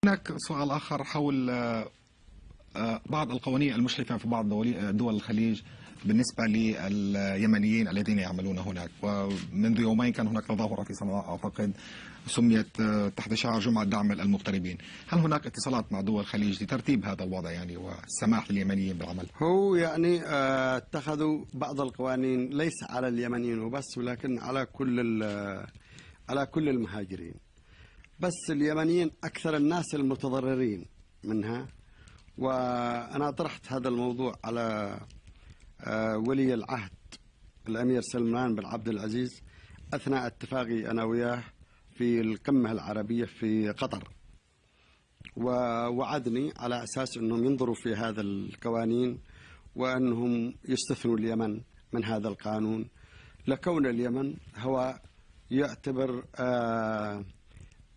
هناك سؤال آخر حول بعض القوانين المشرفة في بعض دول الخليج بالنسبة لليمنيين الذين يعملون هناك. ومنذ يومين كان هناك تظاهرة في صنعاء أعتقد سميت تحت شعار جمعة دعم المغتربين. هل هناك اتصالات مع دول الخليج لترتيب هذا الوضع يعني والسماح لليمنيين بالعمل؟ هو يعني اتخذوا بعض القوانين ليس على اليمنيين وبس، ولكن على كل المهاجرين. بس اليمنيين أكثر الناس المتضررين منها. وأنا طرحت هذا الموضوع على ولي العهد الأمير سلمان بن عبد العزيز أثناء اتفاقي أنا وياه في القمة العربية في قطر، ووعدني على أساس أنهم ينظروا في هذا القوانين وأنهم يستثنوا اليمن من هذا القانون، لكون اليمن هو يعتبر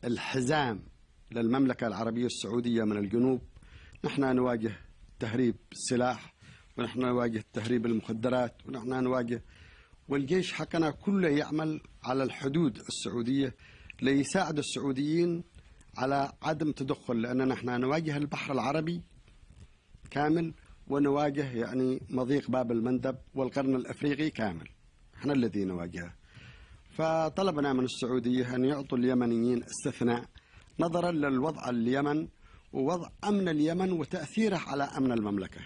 الحزام للمملكة العربية السعودية من الجنوب. نحن نواجه تهريب السلاح، ونحن نواجه تهريب المخدرات، ونحن نواجه، والجيش حقنا كله يعمل على الحدود السعودية ليساعد السعوديين على عدم تدخل، لأننا نحن نواجه البحر العربي كامل، ونواجه يعني مضيق باب المندب والقرن الأفريقي كامل، احنا الذي نواجهه. فطلبنا من السعودية أن يعطوا اليمنيين استثناء نظرا للوضع اليمن ووضع أمن اليمن وتأثيره على أمن المملكة.